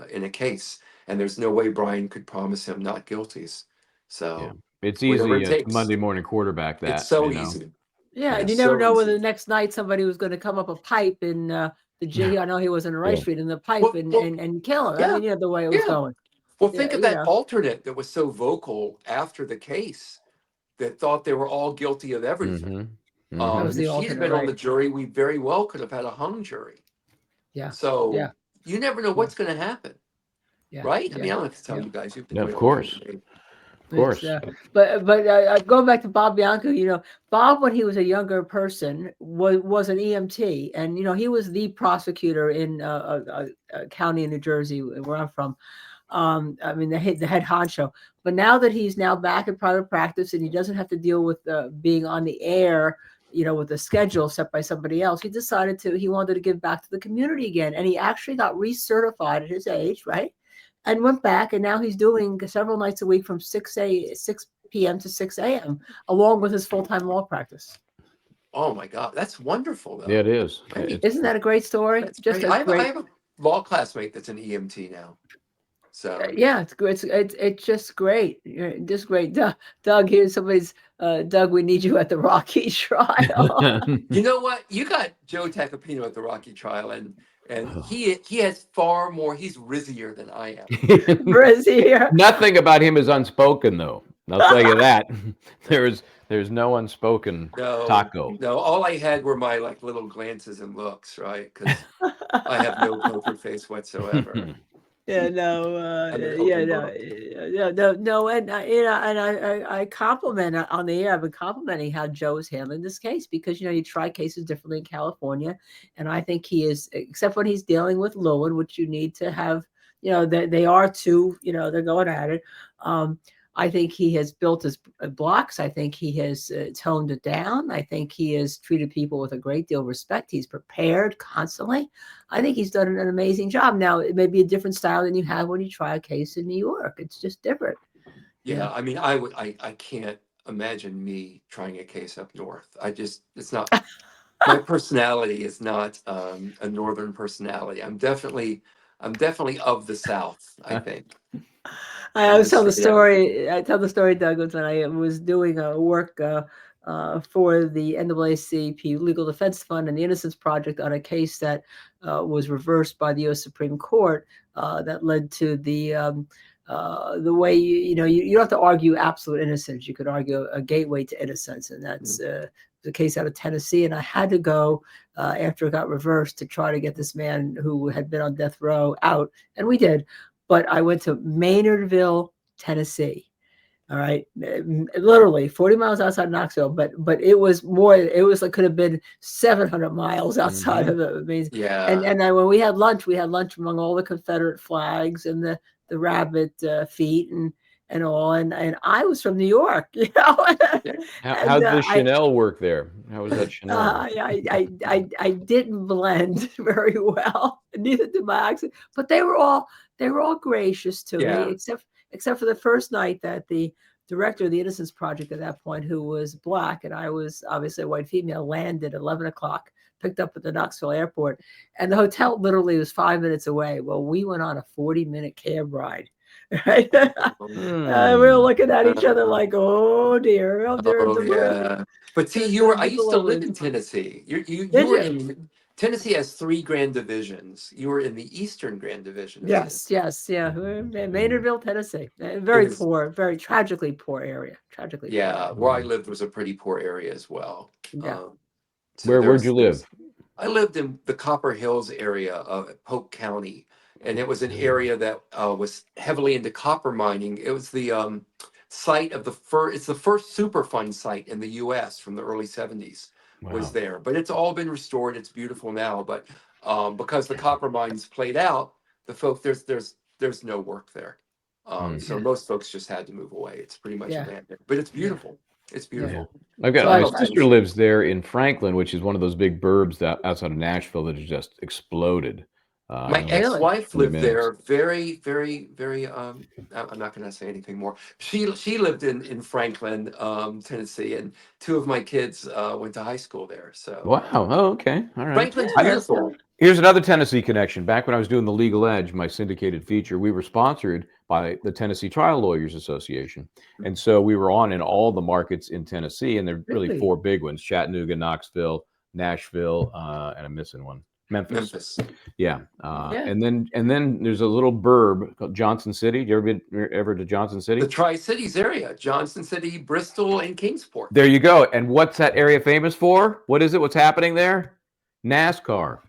in a case. And there's no way Brian could promise him not guilties. So Yeah. It's whatever easy it to takes. Monday morning quarterback that. It's so easy. Yeah, and It's you never so know whether easy. the next night somebody was going to come up a pipe in the jail. I know he was in Rice Yeah. Street in the pipe Well, and kill him. yeah, I mean, the way it was yeah. going. Well, think of you that know. alternate that was so vocal after the case that thought they were all guilty of everything. That was the If she had alternate, been on the right? jury, we very well could have had a hung jury. Yeah. So Yeah. you never know what's going to happen. Yeah. Right? I Yeah. mean, I don't have to tell Yeah. you guys. You've been Yeah, way of older course. than me. Of course. But going back to Bob Bianco, Bob, when he was a younger person, was an EMT, and he was the prosecutor in a county in New Jersey where I'm from. I mean, the head honcho. But now that he's back in private practice and he doesn't have to deal with being on the air, with a schedule set by somebody else, he decided he wanted to give back to the community again, and he actually got recertified at his age, right? And went back, and now he's doing several nights a week from 6 p.m. to 6 a.m. along with his full-time law practice. Oh my God, that's wonderful, though. Yeah, it is. Great. Isn't that a great story? That's great. I have a law classmate that's an EMT now. So yeah, it's great. It's just great. Just great. Doug, here's somebody's. Doug, we need you at the Rocky trial. you know what? You got Joe Tacopino at the Rocky trial, and he has far more. He's rizzier than I am. Rizzier. Nothing about him is unspoken, though. I'll tell you that. There's no unspoken taco. No, all I had were my little glances and looks, right? Because I have no poker face whatsoever. And I compliment on the air. I've been complimenting how Joe's handling this case because you try cases differently in California, and I think he is, except when he's dealing with Lewin, which you need to have. They are two. They're going at it. I think he has built his blocks. I think he has toned it down. I think he has treated people with a great deal of respect. He's prepared constantly. I think he's done an amazing job. Now, it may be a different style than you have when you try a case in New York. It's just different. Yeah. I mean, I can't imagine me trying a case up north. It's not, my personality is not a northern personality. I'm definitely of the South, I think. I always tell the story. I tell the story, Douglas, when I was doing work for the NAACP Legal Defense Fund and the Innocence Project on a case that was reversed by the U.S. Supreme Court that led to the way you don't have to argue absolute innocence. You could argue a gateway to innocence, and that's the case out of Tennessee. And I had to go after it got reversed to try to get this man who had been on death row out, and we did. But I went to Maynardville, Tennessee, All right, literally 40 miles outside Knoxville, but it was more. It was like could have been 700 miles outside of it. Amazing. Yeah. And when we had lunch among all the Confederate flags and the rabbit feet and all. And I was from New York, you know. How did the Chanel work there? How was that Chanel? I didn't blend very well. Neither did my accent, but they were all gracious to me, except for the first night that the director of the Innocence Project at that point, who was black, and I was obviously a white female, landed at 11 o'clock, picked up at the Knoxville airport, and the hotel literally was 5 minutes away. Well, we went on a 40-minute cab ride. Right? We were looking at each other like, oh dear. Yeah. But see, I used to live in Tennessee. You were in Tennessee has 3 grand divisions. You were in the Eastern Grand Division. Yes. Yeah. We're in Maynardville, Tennessee. Very poor, very tragically poor area. Tragically. Yeah, where I lived was a pretty poor area as well. Yeah. Where'd you live? I lived in the Copper Hills area of Polk County, and it was an area that was heavily into copper mining. It was the site of it's the first Superfund site in the U.S. from the early 70s. Was there, but it's all been restored. It's beautiful now, but because the copper mines played out, the folk there's no work there. So most folks just had to move away. It's pretty much abandoned, but it's beautiful. It's beautiful. I've got my sister lives there in Franklin, which is one of those big burbs that outside of Nashville that has just exploded. My ex-wife lived there. Very, very, very. I'm not going to say anything more. She lived in Franklin, Tennessee, and 2 of my kids went to high school there. So wow. Oh, okay. All right. Franklin's beautiful. Here's another Tennessee connection. Back when I was doing The Legal Edge, my syndicated feature, we were sponsored by the Tennessee Trial Lawyers Association, and so we were on in all the markets in Tennessee, and there are really 4 big ones: Chattanooga, Knoxville, Nashville, and I'm missing one. Memphis. Yeah. And then there's a little burb called Johnson City. You ever been to Johnson City? The Tri-Cities area, Johnson City, Bristol, and Kingsport. There you go. And what's that area famous for? What is it? What's happening there? NASCAR.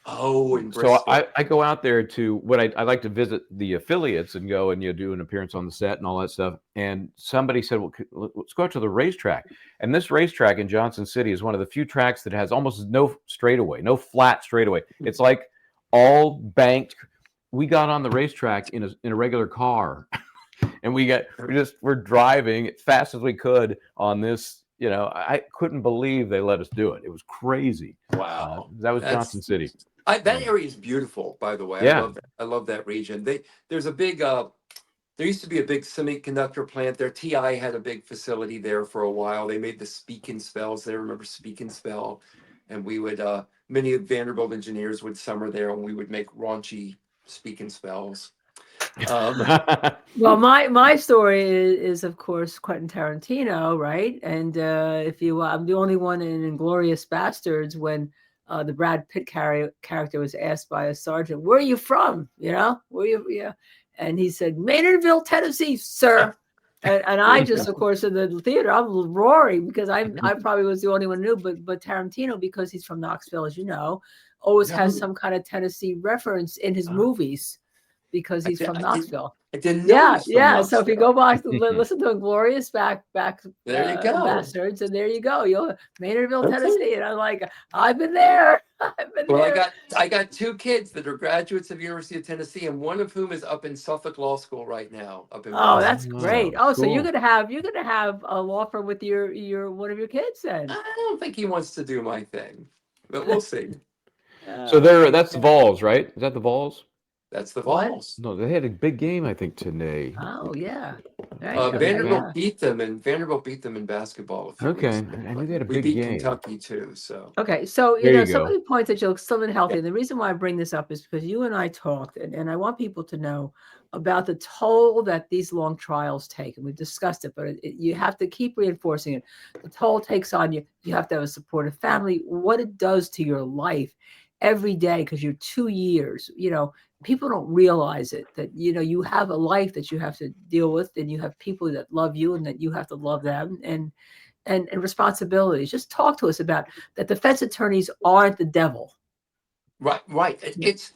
Oh, in Bristol. So I go out there to I like to visit the affiliates and go and do an appearance on the set and all that stuff. And somebody said, well, let's go out to the racetrack. And this racetrack in Johnson City is one of the few tracks that has almost no straightaway, no flat straightaway. It's like all banked. We got on the racetrack in a regular car, and we're driving as fast as we could on this. I couldn't believe they let us do it. It was crazy. Wow. That was Johnson City. That area is beautiful, by the way. Yeah. I love that region. There's a big there used to be a big semiconductor plant there. TI had a big facility there for a while. They made the Speak and Spells. They remember Speak and Spell, and we would many of Vanderbilt engineers would summer there, and we would make raunchy Speak and Spells. Well, my story is of course Quentin Tarantino, right? And I'm the only one in Inglourious Bastards when the Brad Pitt character was asked by a sergeant, "Where are you from? Where are you?" Yeah, and he said, "Maynardville, Tennessee, sir." And I just, of course, in the theater, I'm roaring because I probably was the only one who knew, but Tarantino, because he's from Knoxville, as you know, always has some kind of Tennessee reference in his movies. Because he's from Knoxville. I didn't know. Yeah. So if you go back to listen to Inglourious back there you go. Bastards, and there you go. You'll Maynardville, Tennessee, and I'm like, I've been there. I got 2 kids that are graduates of University of Tennessee, and one of whom is up in Suffolk Law School right now. That's great. Oh, cool. So you're gonna have a law firm with your one of your kids then? I don't think he wants to do my thing, but we'll see. So that's the Vols, right? Is that the Vols? That's the Vols. No, they had a big game, I think, today. Oh yeah. Vanderbilt beat them in basketball. Okay, I knew they had a big game. We beat Kentucky too. So okay, so some of the points that you're still healthy, and the reason why I bring this up is because you and I talked, and I want people to know about the toll that these long trials take, and we've discussed it, but you have to keep reinforcing it. The toll takes on you. You have to have a supportive family. What it does to your life every day, because you're 2 years. People don't realize it, that, you have a life that you have to deal with, and you have people that love you and that you have to love them, and responsibilities. Just talk to us about that. Defense attorneys aren't the devil. Right. It's,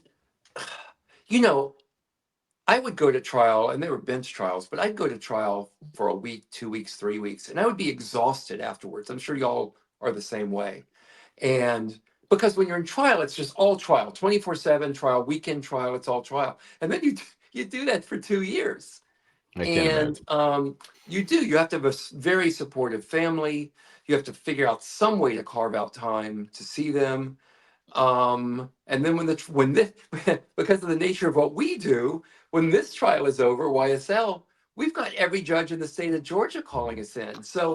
I would go to trial, and they were bench trials, but I'd go to trial for a week, 2 weeks, 3 weeks, and I would be exhausted afterwards. I'm sure y'all are the same way. And because when you're in trial, it's just all trial, 24/7 trial, weekend trial, it's all trial. And then you do that for 2 years. I can And imagine. you have to have a very supportive family. You have to figure out some way to carve out time to see them. And then when this because of the nature of what we do, when this trial is over, YSL, we've got every judge in the state of Georgia calling us in. So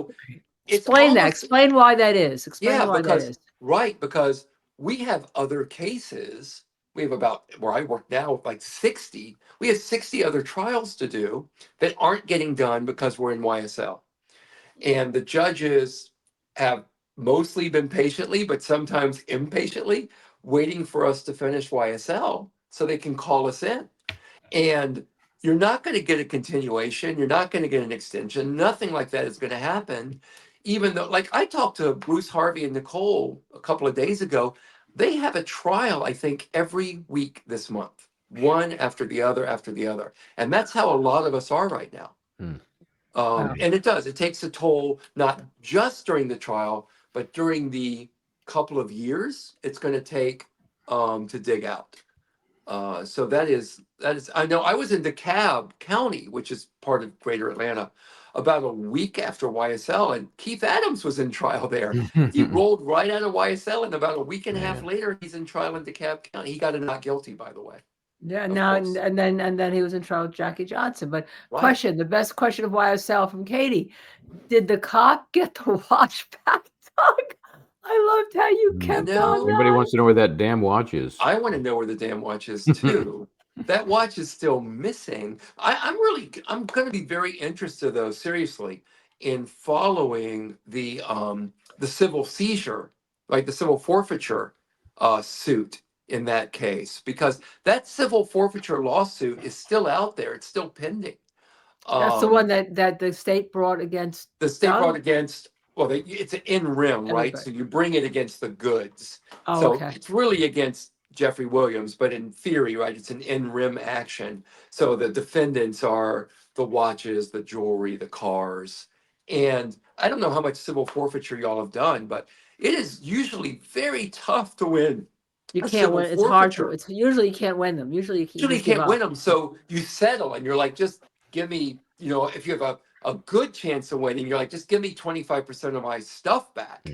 it's Explain that. almost, Explain why that is. Explain yeah, why that because is. right, because we have other cases. We have about, where I work now, like 60. We have 60 other trials to do that aren't getting done because we're in YSL. And the judges have mostly been patiently, but sometimes impatiently, waiting for us to finish YSL so they can call us in. And you're not going to get a continuation. You're not going to get an extension. Nothing like that is going to happen. Even though, like, I talked to Bruce Harvey and Nicole a couple of days ago. They have a trial, I think, every week this month, one after the other after the other. And that's how a lot of us are right now. Wow. And it does. It takes a toll, not just during the trial, but during the couple of years it's going to take to dig out. So that is. I know I was in DeKalb County, which is part of Greater Atlanta, about a week after YSL, and Keith Adams was in trial there. He rolled right out of YSL, and about a week and a half Man. later, he's in trial in DeKalb County. He got a not guilty, by the way. Yeah, Of now course. and then he was in trial with Jackie Johnson. But Right. question, the best question of YSL from Katie: did the cop get the watch back, Doug? I loved how you kept on Anybody that. wants to know where that damn watch is? I want to know where the damn watch is too. That watch is still missing. I'm going to be very interested, though, seriously, in following the civil seizure, like the civil forfeiture suit in that case, because that civil forfeiture lawsuit is still out there. It's still pending. That's the one that the state brought against The state Doug? brought against, well, it's an in rem, right? Everybody. So you bring it against the goods. Oh, So okay. it's really against Jeffrey Williams, but in theory, right, it's an in rem action. So the defendants are the watches, the jewelry, the cars. And I don't know how much civil forfeiture y'all have done, but it is usually very tough to win. You a can't civil win. It's hard to. forfeiture. It's usually you can't win them. Usually you Usually you just give can't win up. them, so you settle and you're like, just give me, if you have a good chance of winning, you're like, just give me 25% of my stuff back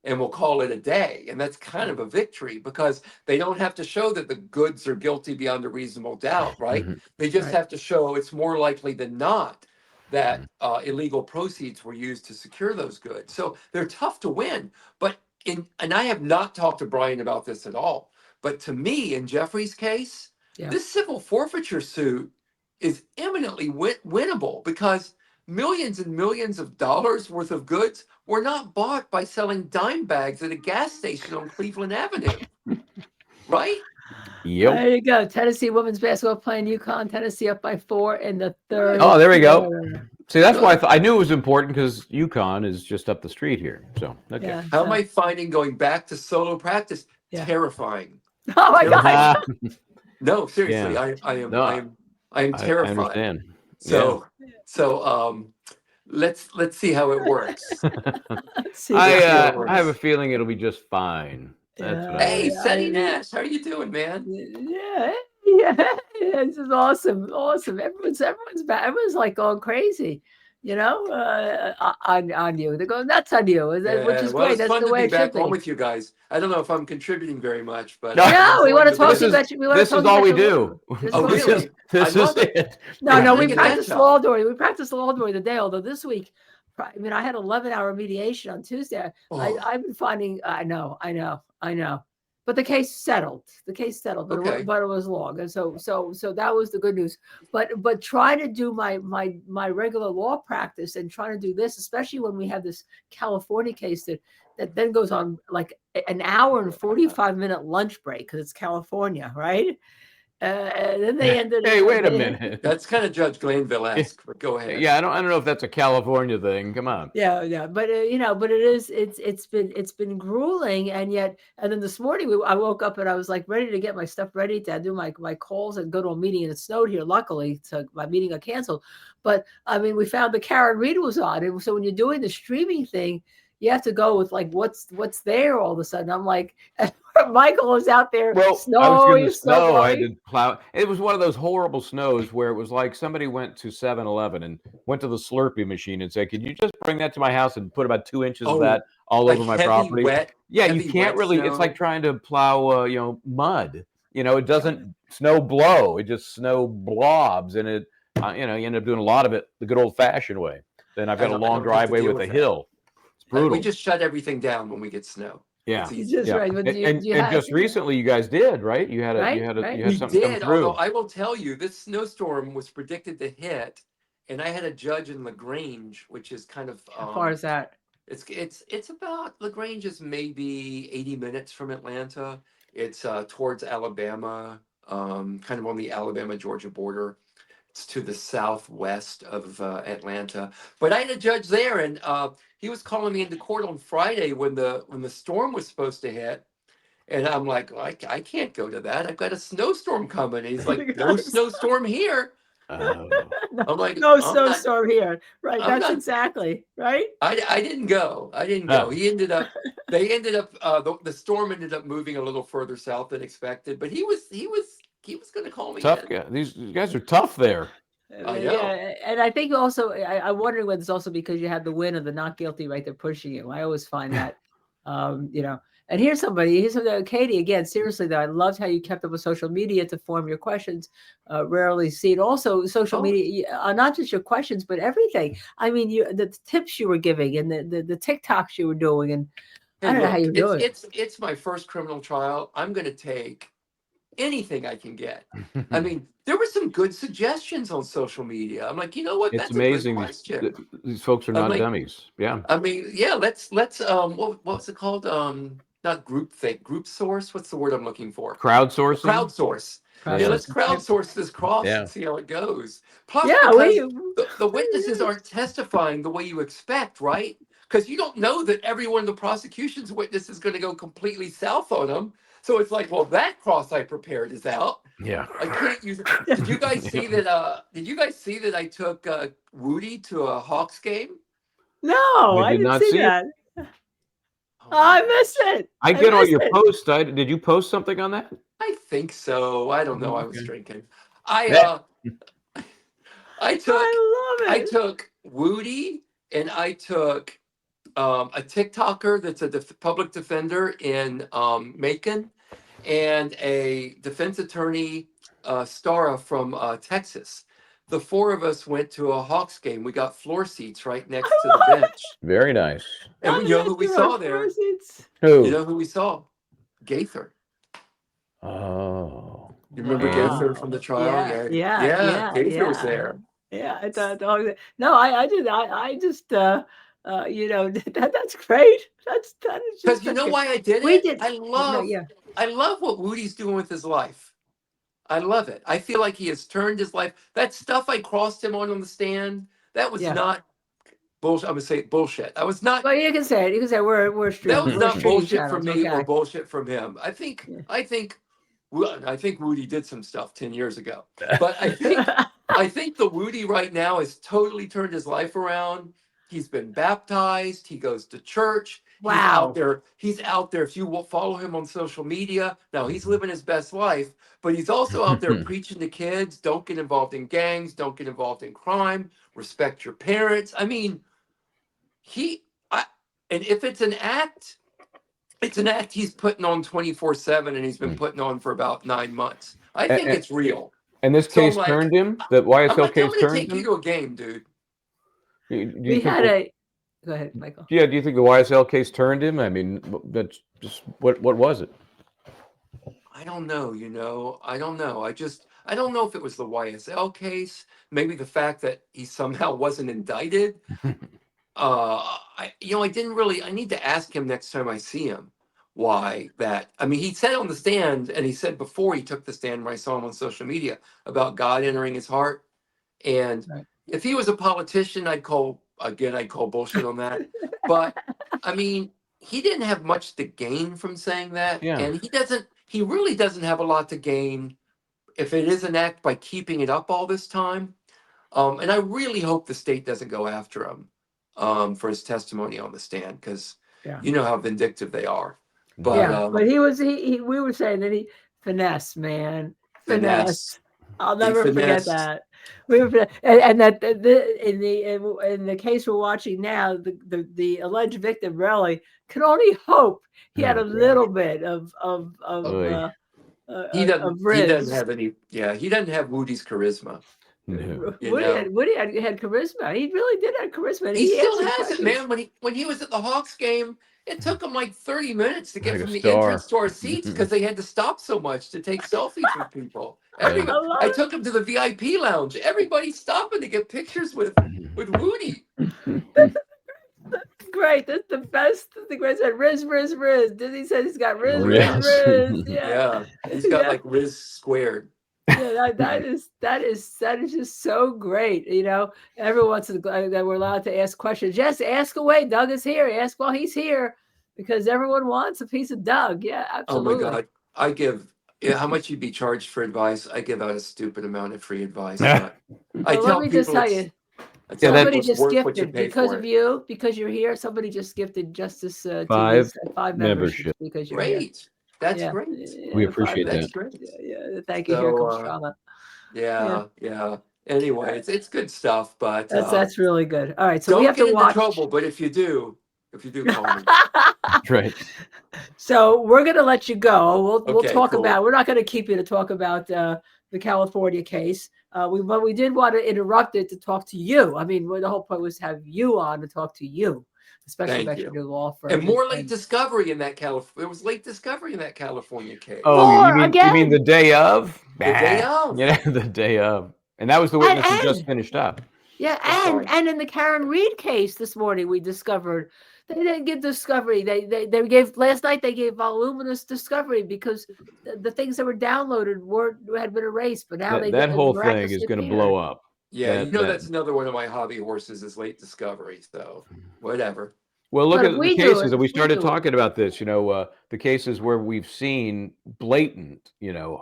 and we'll call it a day. And that's kind of a victory because they don't have to show that the goods are guilty beyond a reasonable doubt, right? They just Right. have to show it's more likely than not that illegal proceeds were used to secure those goods. So they're tough to win. But and I have not talked to Brian about this at all. But to me, in Jeffrey's case, Yeah. this civil forfeiture suit is eminently winnable because millions and millions of dollars worth of goods were not bought by selling dime bags at a gas station on Cleveland Avenue. Right? Yep. There you go. Tennessee women's basketball playing UConn. Tennessee up by 4 in the third. Oh, there we go. quarter. See, that's why I knew it was important because UConn is just up the street here. So, okay. Yeah. How am I finding going back to solo practice? Yeah. Terrifying. Oh my Terrifying. God. No, seriously, Yeah. I am No, I am I terrified. understand. So let's see how it works. See, I have a feeling it'll be just fine. That's what I Hey, think. Seti Nash, how are you doing, man? Yeah. This is awesome. Everyone's back. Everyone's like going crazy, on you. They're going nuts on you, which is Well, great. it's That's fun the to way be it should back on be. with you guys. I don't know if I'm contributing very much, but No, I'm we want to enjoying talk the to you visit. about you. This is all we do. Oh, This really? is, this I is love it. it. No, we Look at that practiced job. law during. We practiced law during the day. Although this week, I had 11-hour mediation on Tuesday. Oh. I've been finding. I know. But the case settled. But Okay. but it was long, and so that was the good news. But trying to do my regular law practice and trying to do this, especially when we have this California case that then goes on like an hour and 45-minute lunch break because it's California, right? And then they ended Hey, up, wait a they- minute. That's kind of Judge Glanville-esque, but go ahead. Yeah, I don't know if that's a California thing. Come on. Yeah, but but it's been grueling, and then this morning I woke up and I was like ready to get my stuff ready to do my calls and go to a meeting, and it snowed here. Luckily, so my meeting got canceled. But I mean, we found the Karen Reed was on, and so when you're doing the streaming thing, you have to go with like what's there all of a sudden. I'm like, Michael is out there. Well, I was Snow, going you to snow. I had blowing. to plow. It was one of those horrible snows where it was like somebody went to 7-Eleven and went to the Slurpee machine and said, "Can you just bring that to my house and put about 2 inches of Oh, that all like over my heavy, property?" wet, Yeah, you heavy, can't wet really. It's like snow. trying to plow, mud. It doesn't snow blow. It just snow blobs, and you end up doing a lot of it the good old-fashioned way. Then I've got a I long don't have to driveway deal with a with that. hill. It's brutal. We just shut everything down when we get snow. Yeah. It's You easy. just Yeah, right. But and you and had just recently you guys did, right? You had Right, you had right. We something come did, through. although I will tell you, this snowstorm was predicted to hit, and I had a judge in LaGrange, which is kind of how far is that? it's about LaGrange is maybe 80 minutes from Atlanta. It's towards Alabama, kind of on the Alabama-Georgia border. It's to the southwest of Atlanta. But I had a judge there, and he was calling me into court on Friday when the storm was supposed to hit. And I'm like, well, I can't go to that. I've got a snowstorm coming. And he's like, no snowstorm here. Oh. I'm like, No I'm not, snowstorm here. Right. I'm That's not, exactly right. I didn't go. I didn't Oh. go. They ended up, the storm ended up moving a little further south than expected, but he was going to call me Tough in. guy. These guys are tough there. I know. Yeah, and I think also I'm wondering whether it's also because you have the win of the not guilty, right? They're pushing you. I always find that, And here's somebody, Katie, again, seriously though, I loved how you kept up with social media to form your questions. Rarely see it. Also, social media, not just your questions, but everything. I mean, the tips you were giving and the TikToks you were doing, and I don't know how you do it. It's my first criminal trial. I'm going to take anything I can get. I mean, there were some good suggestions on social media. I'm like, you know what? It's That's amazing. a good question. These folks are I'm not like, dummies. Yeah. I mean, yeah. Let's what's it called? Not group source. What's the word I'm looking for? Crowdsourcing. Crowdsource. Yeah, let's crowdsource this cross and see how it goes. Plus, because the witnesses aren't testifying the way you expect, right? Because you don't know that every one of the prosecution's witness is going to go completely south on them. So it's like, well, that cross I prepared is out. Yeah. I can't use it. Did you guys see that? Did you guys see that I took Woody to a Hawks game? No, I didn't see that. I missed it. I get all your posts. Did you post something on that? I think so. I don't know. I was drinking. I took Woody, and I took a TikToker that's a public defender in Macon, and a defense attorney, Stara from Texas. The four of us went to a Hawks game. We got floor seats right next to the bench. Very nice. And you know who we saw there? Who? You know who we saw? Gaither. Oh. You remember Gaither from the trial? Yeah. Gaither was there. Yeah, I thought. No, I did. I just. That's great. That is just because you know why I did it. We did. I love what Woody's doing with his life. I love it. I feel like he has turned his life. That stuff I crossed him on the stand, that was not bullshit. I'm gonna say bullshit. I was not. Well, you can say it. You can say we're streaming. That was not bullshit from me or okay. bullshit from him. I think Woody did some stuff 10 years ago, but I think the Woody right now has totally turned his life around. He's been baptized. He goes to church. Wow. He's out there. If you will follow him on social media, now he's living his best life, but he's also out there preaching to kids. Don't get involved in gangs. Don't get involved in crime. Respect your parents. I mean, and if it's an act, it's an act he's putting on 24/7, and he's been putting on for about 9 months. I think it's real. And this case turned him? The YSL case turned him? I'm going to take you to a game, dude. Go ahead, Michael. Yeah, do you think the YSL case turned him? I mean, that's just what was it? I don't know, I don't know. I don't know if it was the YSL case, maybe the fact that he somehow wasn't indicted. I need to ask him next time I see him why that. I mean, he said on the stand, and he said before he took the stand, when I saw him on social media, about God entering his heart. And Right. if he was a politician, I'd call bullshit on that. But I mean, he didn't have much to gain from saying that, Yeah. and he really doesn't have a lot to gain if it is an act by keeping it up all this time. And I really hope the state doesn't go after him for his testimony on the stand, because Yeah. you know how vindictive they are. But Yeah, but we were saying that he finesse, man, finesse. I'll never forget finessed. that. We were, and that in the case we're watching now, the alleged victim really can only hope he had Oh, a God. little bit of Oy. He doesn't Riz. have any. Yeah, he doesn't have Woody's charisma. No. Woody had charisma. He really did have charisma. And He still answered has it, questions. man. When he was at the Hawks game, it took him like 30 minutes to get Like a from the star. entrance to our seats because they had to stop so much to take selfies with people. I love I it. took him to the VIP lounge. Everybody's stopping to get pictures with Woody. Great. That's the best. The great said Riz. Disney says he's got Riz. Riz. Yeah. He's got Yeah. like Riz squared. Yeah, that is just so great. You know, everyone that we're allowed to ask questions. Yes, ask away. Doug is here. Ask while he's here, because everyone wants a piece of Doug. Yeah, absolutely. Oh my God. I give, how much you'd be charged for advice? I give out a stupid amount of free advice. But I Well, tell let me just people tell you, somebody just worth what you gifted pay because for of it. you, because you're here. Somebody just gifted Justice Five TV's 5 membership. memberships because you're here. Great. That's Yeah. great. We Yeah, appreciate that. That's great. Yeah. Thank you. Here comes Trauma. Yeah. Anyway, it's good stuff, but That's really good. All right, so we don't have get to into watch. trouble. But if you do, call me. Right. So we're going to let you go. We'll Okay, talk cool. about. We're not going to keep you to talk about the California case. But we did want to interrupt it to talk to you. I mean, the whole point was to have you on to talk to you, especially Thank about you. your new law firm. And more late discovery in that California. There was late discovery in that California case. Oh, More you mean the day of? The day of. Yeah, the day of. And that was the witness who just finished up. Yeah, and in the Karen Reed case this morning, we discovered they didn't give discovery. They gave last night. They gave voluminous discovery because the things that were downloaded had been erased. But now That whole thing is going to blow up. Yeah, that's another one of my hobby horses is late discovery. So whatever. Well, look at the cases that we started talking about this. You know, the cases where we've seen blatant,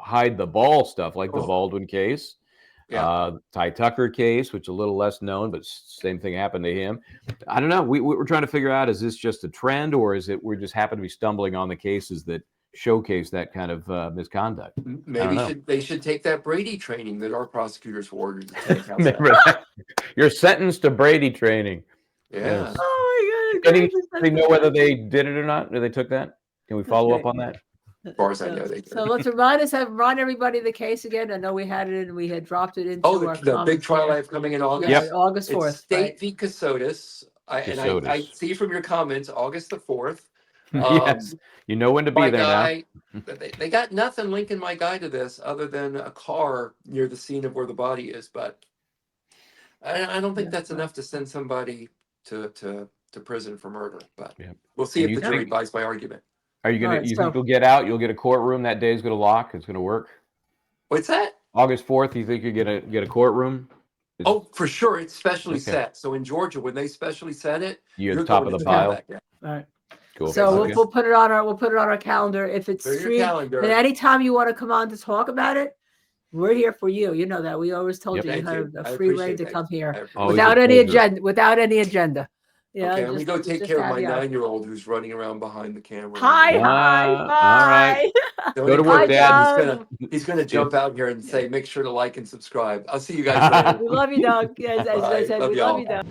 hide the ball stuff, like the Baldwin case. Ty Tucker case, which is a little less known, but same thing happened to him. I don't know. We're trying to figure out, is this just a trend, or is it we just happen to be stumbling on the cases that showcase that kind of misconduct? Maybe they should take that Brady training that our prosecutors were ordered to take. You're sentenced to Brady training. Yeah. Yes. Oh my God. They know whether they did it or not? Did they took that? Can we follow up on that? As far as I know, they did. So let's remind everybody of the case again. I know we had it and we had dropped it into our the big trial I have coming in August. Yeah, August 4th. It's State v. Casotis. I see from your comments, August the 4th. Yes, you know when to be there now. They got nothing linking my guy to this other than a car near the scene of where the body is, but I don't think that's enough to send somebody to prison for murder. But we'll see if the jury buys my argument. Are you gonna? You think you'll get out? You'll get a courtroom that day is gonna lock. It's gonna work. What's that? August 4th. You think you get a courtroom? Oh, for sure. It's specially set. So in Georgia, when they specially set it, you're top of the pile. All right. Cool. So we'll put it on our calendar. If it's streamed, and anytime you want to come on to talk about it, we're here for you. You know that we always told you you had a free reign to come here without any agenda. Yeah. Okay, let me go take care of my 9-year-old who's running around behind the camera. Hi. All right. Go to work, Dad. He's gonna jump out here and say, make sure to like and subscribe. I'll see you guys later. We love you, Doug. As I said, we love you, Doug.